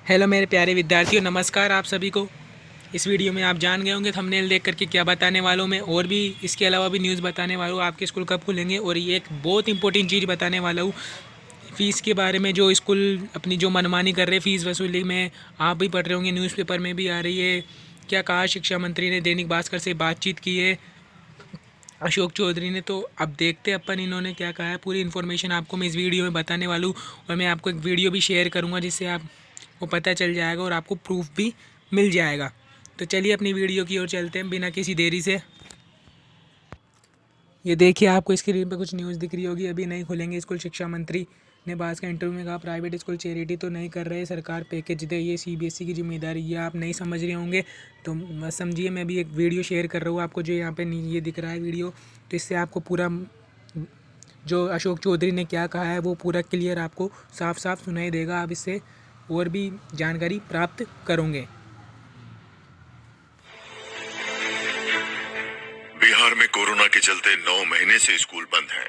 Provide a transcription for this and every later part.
Hello मेरे प्यारे विद्यार्थियों, नमस्कार आप सभी को। इस वीडियो में आप जान गए होंगे थंबनेल देख करके क्या बताने वालों मैं, और भी इसके अलावा भी न्यूज़ बताने वाला हूँ आपके स्कूल कब खुलेंगे। और ये एक बहुत इंपॉर्टेंट चीज़ बताने वाला हूँ फ़ीस के बारे में। जो स्कूल अपनी जो मनमानी कर रहे फ़ीस वसूली में, आप भी पढ़ रहे होंगे, न्यूज़पेपर में भी आ रही है। क्या कहा शिक्षा मंत्री ने, दैनिक भास्कर से बातचीत की है अशोक चौधरी ने। तो अब देखते हैं अपन इन्होंने क्या कहा है। पूरी इन्फॉर्मेशन आपको मैं इस वीडियो में बताने वाला हूँ, और मैं आपको एक वीडियो भी शेयर करूँगा जिससे आपको पता चल जाएगा और आपको प्रूफ भी मिल जाएगा। तो चलिए अपनी वीडियो की ओर चलते हैं बिना किसी देरी से। ये देखिए, आपको स्क्रीन पे कुछ न्यूज़ दिख रही होगी। अभी नहीं खुलेंगे स्कूल, शिक्षा मंत्री ने बात का इंटरव्यू में कहा प्राइवेट स्कूल चैरिटी तो नहीं कर रहे, सरकार पैकेज दे, ये सीबीएसई की जिम्मेदारी। ये आप नहीं समझ रहे होंगे तो मत समझिए। मैं भी एक वीडियो शेयर कर रहा हूँ आपको, जो यहाँ पे ये दिख रहा है वीडियो, तो इससे आपको पूरा जो अशोक चौधरी ने क्या कहा है वो पूरा क्लियर आपको साफ साफ सुनाई देगा। आप इससे और भी जानकारी प्राप्त करोगे। बिहार में कोरोना के चलते 9 महीने से स्कूल बंद हैं।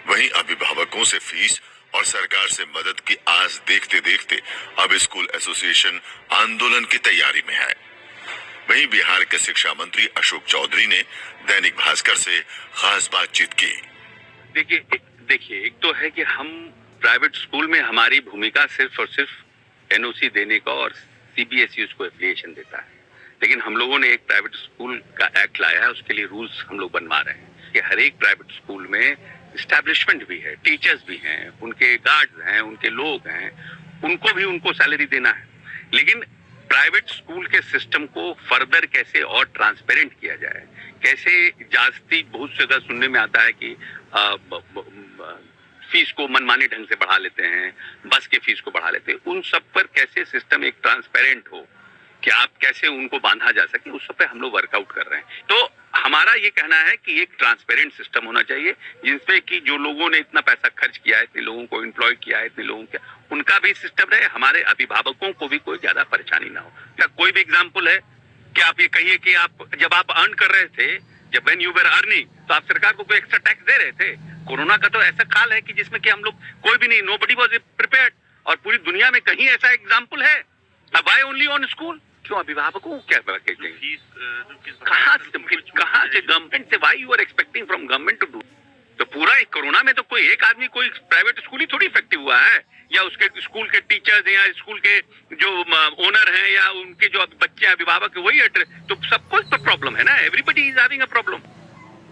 वहीं अभिभावकों से फीस और सरकार से मदद की आस देखते देखते अब स्कूल एसोसिएशन आंदोलन की तैयारी में है। वहीं बिहार के शिक्षा मंत्री अशोक चौधरी ने दैनिक भास्कर से खास बातचीत की। देखिए एक तो है कि हम प्राइवेट स्कूल में हमारी भूमिका सिर्फ और सिर्फ एनओसी देने का, और सीबीएसई उसको एफिलिएशन देता है। लेकिन हम लोगों ने एक प्राइवेट स्कूल का एक्ट लाया है, उसके लिए रूल्स हम लोग बनवा रहे हैं कि हर एक प्राइवेट स्कूल में एस्टैब्लिशमेंट भी है, टीचर्स भी हैं, उनके गार्ड्स हैं, उनके लोग हैं, उनको भी उनको सैलरी देना है। लेकिन प्राइवेट स्कूल के सिस्टम को फर्दर कैसे और ट्रांसपेरेंट किया जाए, कैसे जास्ती बहुत से जगह सुनने में आता है कि फीस को मनमाने ढंग से बढ़ा लेते हैं, बस के फीस को बढ़ा लेते हैं, उन सब पर कैसे सिस्टम एक ट्रांसपेरेंट हो कि आप कैसे उनको बांधा जा सके, उस सब पे हम लोग वर्कआउट कर रहे हैं। तो हमारा ये कहना है कि एक ट्रांसपेरेंट सिस्टम होना चाहिए जिसपे कि जो लोगों ने इतना पैसा खर्च किया है, इतने लोगों को एम्प्लॉय किया है, इतने लोगों का उनका भी सिस्टम रहे, हमारे अभिभावकों को भी कोई ज्यादा परेशानी ना हो। क्या कोई भी एग्जाम्पल है कि आप ये कहिए कि आप जब आप अर्न कर रहे थे, जब व्हेन यू वर अर्निंग, तो आप सरकार को कोई एक्स्ट्रा टैक्स दे रहे थे? कोरोना का तो ऐसा काल है कि जिसमें कि हम लोग कोई भी नहीं, नोबडी वाज प्रिपेयर्ड, और पूरी दुनिया में कहीं ऐसा एग्जाम्पल है? Why only on school? क्यों अभिभावकों को क्या कहाँ से गवर्नमेंट से, why you are expecting from government to do? तो पूरा कोरोना में तो कोई एक आदमी, कोई प्राइवेट स्कूल ही थोड़ी इफेक्टिव हुआ है, या उसके स्कूल के टीचर्स या स्कूल के जो ओनर हैं या उनके जो बच्चे अभिभावक है, वही तो सबको तो प्रॉब्लम है ना। Everybody is having a problem.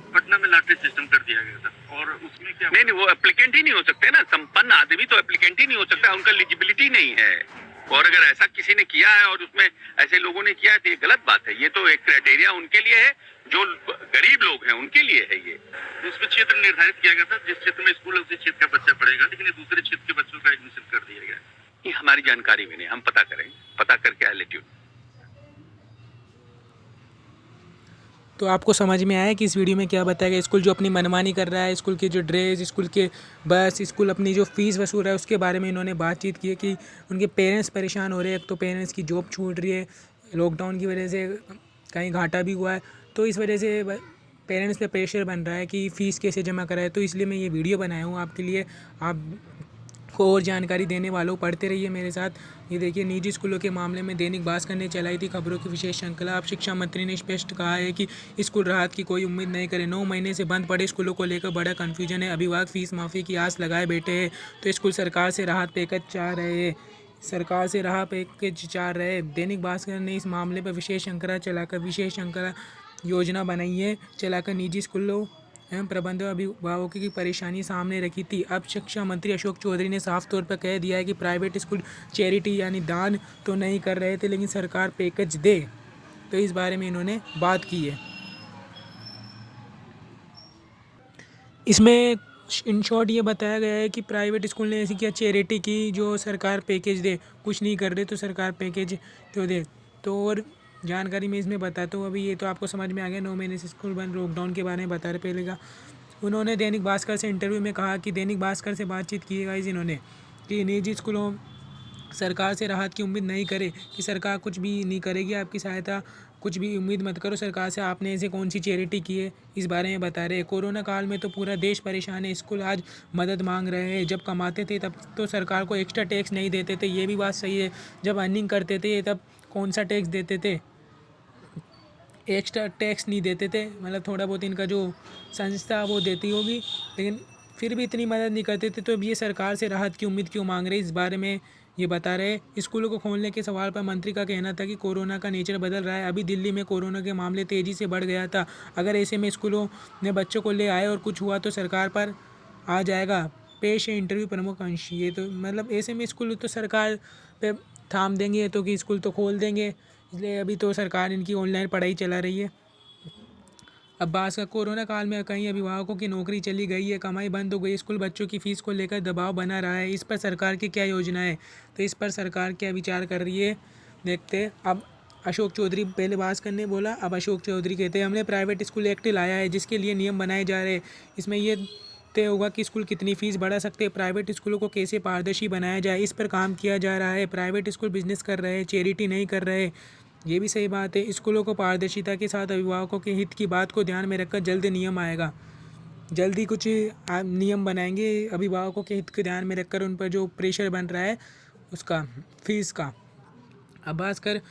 Patna में लॉटरी सिस्टम कर दिया गया था, और उसमें क्या नहीं, वो एप्लीकेंट ही नहीं हो सकते ना। संपन्न आदमी तो एप्लीकेंट ही नहीं हो सकता, उनका एलिजिबिलिटी नहीं है। और अगर ऐसा किसी ने किया है और उसमें ऐसे लोगों ने किया है तो ये गलत बात है। ये तो एक क्राइटेरिया उनके लिए है, जो गरीब लोग हैं उनके लिए है। ये उसमें क्षेत्र निर्धारित किया गया था, जिस क्षेत्र में स्कूल है उसी क्षेत्र का बच्चा पढ़ेगा, लेकिन ये दूसरे क्षेत्र के बच्चों का एडमिशन कर दिया गया। ये हमारी जानकारी में नहीं, हम पता करेंगे, पता करके आई लेट यू। तो आपको समझ में आया कि इस वीडियो में क्या बताया गया। स्कूल जो अपनी मनमानी कर रहा है, स्कूल के जो ड्रेस, स्कूल के बस, स्कूल अपनी जो फ़ीस वसूल रहा है, उसके बारे में इन्होंने बातचीत की है कि उनके पेरेंट्स परेशान हो रहे हैं। एक तो पेरेंट्स की जॉब छूट रही है, लॉकडाउन की वजह से कहीं घाटा भी हुआ है, तो इस वजह से पेरेंट्स पे प्रेशर बन रहा है कि फ़ीस कैसे जमा कराए। तो इसलिए मैं ये वीडियो बनाया हूँ आपके लिए, आप को और जानकारी देने वालों, पढ़ते रहिए मेरे साथ। ये देखिए, निजी स्कूलों के मामले में दैनिक भास्कर ने चलाई थी खबरों की विशेष श्रृंखला। अब शिक्षा मंत्री ने स्पष्ट कहा है कि स्कूल राहत की कोई उम्मीद नहीं करे। 9 महीने से बंद पड़े स्कूलों को लेकर बड़ा कन्फ्यूजन है। अभिभावक फीस माफ़ी की आस लगाए बैठे हैं, तो स्कूल सरकार से राहत पैकेज चाह रहे हैं, सरकार से राहत पैकेज चाह रहे हैं। दैनिक भास्कर ने इस मामले पर विशेष श्रृंखला योजना बनाई है, चलाकर निजी स्कूलों एवं प्रबंधक अभिभावकों की परेशानी सामने रखी थी। अब शिक्षा मंत्री अशोक चौधरी ने साफ तौर पर कह दिया है कि प्राइवेट स्कूल चैरिटी यानी दान तो नहीं कर रहे थे, लेकिन सरकार पैकेज दे। तो इस बारे में इन्होंने बात की है। इसमें इन शॉर्ट ये बताया गया है कि प्राइवेट स्कूल ने ऐसी किया चैरिटी की जो सरकार पैकेज दे, कुछ नहीं कर रहे तो सरकार पैकेज तो दे। तो और जानकारी मैं इसमें बताता हूँ। अभी ये तो आपको समझ में आ गया, 9 महीने से स्कूल बंद, लॉकडाउन के बारे में बता रहे पहले का। उन्होंने दैनिक भास्कर से इंटरव्यू में कहा कि दैनिक भास्कर से बातचीत की है इन्होंने कि निजी स्कूलों सरकार से राहत की उम्मीद नहीं करे, कि सरकार कुछ भी नहीं करेगी, आपकी सहायता कुछ भी उम्मीद मत करो सरकार से। आपने ऐसे कौन सी चैरिटी की है इस बारे में बता रहे हैं। कोरोना काल में तो पूरा देश परेशान है, स्कूल आज मदद मांग रहे हैं। जब कमाते थे तब तो सरकार को एक्स्ट्रा टैक्स नहीं देते थे, ये भी बात सही है। जब अर्निंग करते थे तब कौन सा टैक्स देते थे, एक्स्ट्रा टैक्स नहीं देते थे। मतलब थोड़ा बहुत इनका जो संस्था वो देती होगी, लेकिन फिर भी इतनी मदद नहीं करते थे। तो अब ये सरकार से राहत की उम्मीद क्यों मांग रहे, इस बारे में ये बता रहे। स्कूलों को खोलने के सवाल पर मंत्री का कहना था कि कोरोना का नेचर बदल रहा है। अभी दिल्ली में कोरोना के मामले तेज़ी से बढ़ गया था। अगर ऐसे में स्कूलों में बच्चों को ले आए और कुछ हुआ तो सरकार पर आ जाएगा। पेश है इंटरव्यू प्रमुख अंश। ये तो मतलब ऐसे में स्कूल तो सरकार पे थाम देंगे तो कि स्कूल तो खोल देंगे, इसलिए अभी तो सरकार इनकी ऑनलाइन पढ़ाई चला रही है। अब्बास का कोरोना काल में कई अभिभावकों की नौकरी चली गई है, कमाई बंद हो गई, स्कूल बच्चों की फ़ीस को लेकर दबाव बना रहा है। इस पर सरकार की क्या योजना है, तो इस पर सरकार क्या विचार कर रही है देखते हैं। अब अशोक चौधरी पहले बात करने बोला, अब अशोक चौधरी कहते हैं हमने प्राइवेट स्कूल एक्ट लाया है जिसके लिए नियम बनाए जा रहे हैं। इसमें ये तय होगा कि स्कूल कितनी फ़ीस बढ़ा सकते हैं, प्राइवेट स्कूलों को कैसे पारदर्शी बनाया जाए, इस पर काम किया जा रहा है। प्राइवेट स्कूल बिजनेस कर रहे हैं, चैरिटी नहीं कर रहे, ये भी सही बात है। स्कूलों को पारदर्शिता के साथ अभिभावकों के हित की बात को ध्यान में रखकर जल्द नियम आएगा। जल्दी कुछ नियम बनाएंगे अभिभावकों के हित को ध्यान में रखकर, उन पर जो प्रेशर बन रहा है उसका, फीस का। अब्बास कर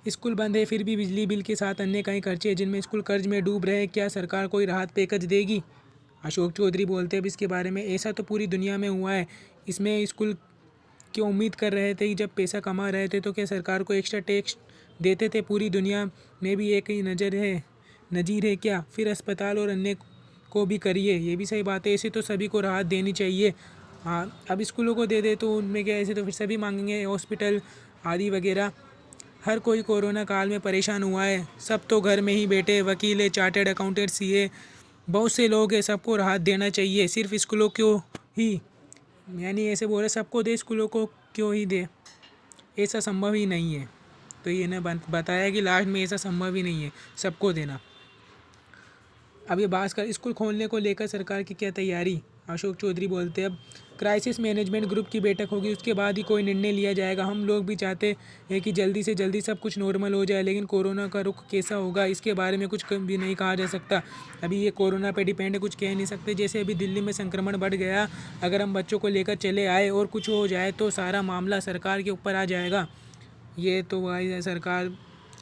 स्कूल बंद है फिर भी बिजली बिल के साथ अन्य कई खर्चे हैं जिनमें स्कूल कर्ज में डूब रहे हैं, क्या सरकार कोई राहत पैकेज देगी। अशोक चौधरी बोलते हैं अब इसके बारे में, ऐसा तो पूरी दुनिया में हुआ है। इसमें स्कूल क्यों उम्मीद कर रहे थे कि जब पैसा कमा रहे थे तो क्या सरकार को एक्स्ट्रा टैक्स देते थे। पूरी दुनिया में भी एक ही नज़ीर है क्या। फिर अस्पताल और अन्य को भी करिए, ये भी सही बात है। ऐसे तो सभी को राहत देनी चाहिए। हाँ, अब स्कूलों को दे दे तो उनमें क्या, ऐसे तो फिर सभी मांगेंगे, हॉस्पिटल आदि वगैरह। हर कोई कोरोना काल में परेशान हुआ है, सब तो घर में ही बैठे, वकील है, चार्टर्ड अकाउंटेंट, सीए, बहुत से लोग हैं, सबको राहत देना चाहिए। सिर्फ स्कूलों क्यों ही, यानी ऐसे बोल रहे सबको दे, स्कूलों को क्यों ही दे, ऐसा संभव ही नहीं है। तो ये ना बताया कि लास्ट में ऐसा संभव ही नहीं है सबको देना। अब ये बात कर स्कूल खोलने को लेकर सरकार की क्या तैयारी। अशोक चौधरी बोलते हैं अब क्राइसिस मैनेजमेंट ग्रुप की बैठक होगी, उसके बाद ही कोई निर्णय लिया जाएगा। हम लोग भी चाहते हैं कि जल्दी से जल्दी सब कुछ नॉर्मल हो जाए, लेकिन कोरोना का रुख कैसा होगा इसके बारे में कुछ भी नहीं कहा जा सकता। अभी ये कोरोना पे डिपेंड है, कुछ कह नहीं सकते। जैसे अभी दिल्ली में संक्रमण बढ़ गया, अगर हम बच्चों को लेकर चले आए और कुछ हो जाए तो सारा मामला सरकार के ऊपर आ जाएगा। ये तो भाई सरकार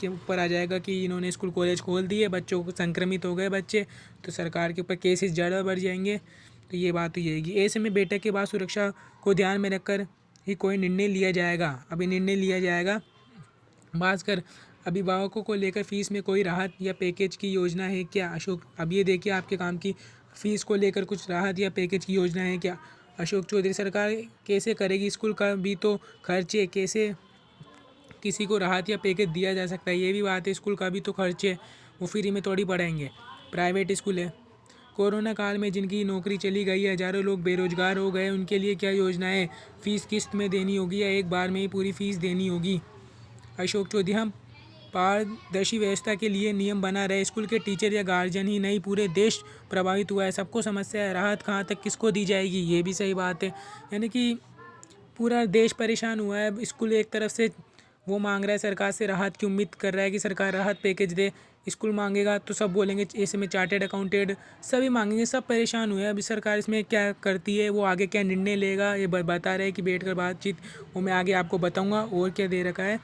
के ऊपर आ जाएगा कि इन्होंने स्कूल कॉलेज खोल दिए, बच्चों को संक्रमित हो गए बच्चे, तो सरकार के ऊपर केसेस ज़्यादा बढ़ जाएंगे। तो ये बात तो रहेगी। ऐसे में बैठक के बाद सुरक्षा को ध्यान में रखकर ही कोई निर्णय लिया जाएगा। अभी निर्णय लिया जाएगा। बात कर अभिभावकों को लेकर फ़ीस में कोई राहत या पैकेज की योजना है क्या। अशोक, अब ये देखिए आपके काम की फ़ीस को लेकर कुछ राहत या पैकेज की योजना है क्या। अशोक चौधरी सरकार कैसे करेगी, स्कूल का भी तो खर्चे, कैसे किसी को राहत या पैकेज दिया जा सकता है। ये भी बात है, स्कूल का भी तो खर्च है, वो फ्री में थोड़ी पढ़ाएंगे, प्राइवेट स्कूल है। कोरोना काल में जिनकी नौकरी चली गई है, हज़ारों लोग बेरोजगार हो गए, उनके लिए क्या योजना है। फ़ीस किस्त में देनी होगी या एक बार में ही पूरी फ़ीस देनी होगी। अशोक चौधरी हम पारदर्शी व्यवस्था के लिए नियम बना रहे, स्कूल के टीचर या गार्जियन ही नहीं पूरे देश प्रभावित हुआ है, सबको समस्या है, राहत कहाँ तक किसको दी जाएगी। ये भी सही बात है, यानी कि पूरा देश परेशान हुआ है। स्कूल एक तरफ से वो मांग रहा है, सरकार से राहत की उम्मीद कर रहा है कि सरकार राहत पैकेज दे। स्कूल मांगेगा तो सब बोलेंगे, ऐसे में चार्टर्ड अकाउंटेंट सभी मांगेंगे, सब परेशान हुए हैं। अभी सरकार इसमें क्या करती है, वो आगे क्या निर्णय लेगा, ये बता रहे हैं कि बैठकर बातचीत, वो मैं आगे आपको बताऊंगा। और क्या दे रखा है,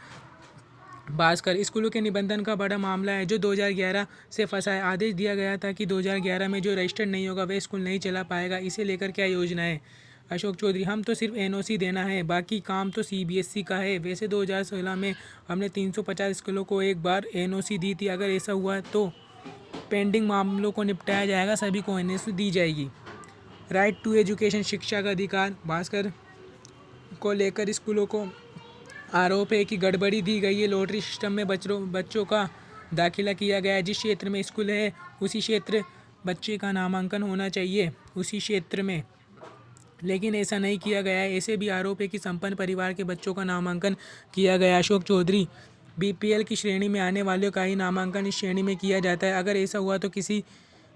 बात कर स्कूलों के निबंधन का बड़ा मामला है जो 2011 से फंसा है। आदेश दिया गया था कि 2011 में जो रजिस्टर्ड नहीं होगा वह स्कूल नहीं चला पाएगा, इसे लेकर क्या योजना है। अशोक चौधरी हम तो सिर्फ एनओसी देना है, बाकी काम तो सीबीएसई का है। वैसे 2016 में हमने 350 स्कूलों को एक बार एनओसी दी थी, अगर ऐसा हुआ तो पेंडिंग मामलों को निपटाया जाएगा, सभी को एनओसी दी जाएगी। राइट टू एजुकेशन, शिक्षा का अधिकार, भास्कर को लेकर स्कूलों को आरोप है कि गड़बड़ी दी गई है। लॉटरी सिस्टम में बच्चों का दाखिला किया गया है, जिस क्षेत्र में स्कूल है उसी क्षेत्र बच्चे का नामांकन होना चाहिए उसी क्षेत्र में, लेकिन ऐसा नहीं किया गया है। ऐसे भी आरोप है कि संपन्न परिवार के बच्चों का नामांकन किया गया। अशोक चौधरी बीपीएल की श्रेणी में आने वालों का ही नामांकन इस श्रेणी में किया जाता है, अगर ऐसा हुआ तो किसी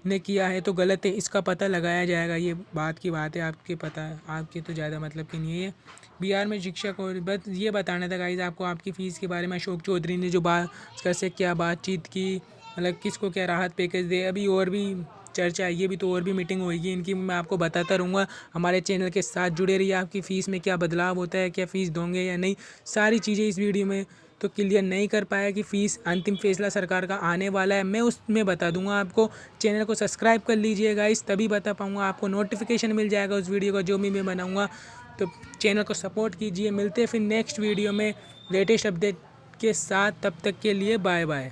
ने किया है तो गलत है, इसका पता लगाया जाएगा। ये बात की बात है, आपके पता आपके तो ज़्यादा मतलब की नहीं है। बिहार में शिक्षक और बस ये बताना था गाइस आपको आपकी फ़ीस के बारे में। अशोक चौधरी ने जो बात कैसे क्या बातचीत की, मतलब किसको क्या राहत पैकेज दे, अभी और भी चर्चा है, ये भी तो और भी मीटिंग होगी इनकी, मैं आपको बताता रहूँगा। हमारे चैनल के साथ जुड़े रहिए। आपकी फ़ीस में क्या बदलाव होता है, क्या फ़ीस दोगे या नहीं, सारी चीज़ें इस वीडियो में तो क्लियर नहीं कर पाया कि फ़ीस अंतिम फैसला सरकार का आने वाला है, मैं उसमें बता दूंगा आपको। चैनल को सब्सक्राइब कर लीजिए गाइस, तभी बता पाऊँगा, आपको नोटिफिकेशन मिल जाएगा उस वीडियो का जो भी मैं बनाऊँगा। तो चैनल को सपोर्ट कीजिए। मिलते हैं फिर नेक्स्ट वीडियो में लेटेस्ट अपडेट के साथ, तब तक के लिए बाय बाय।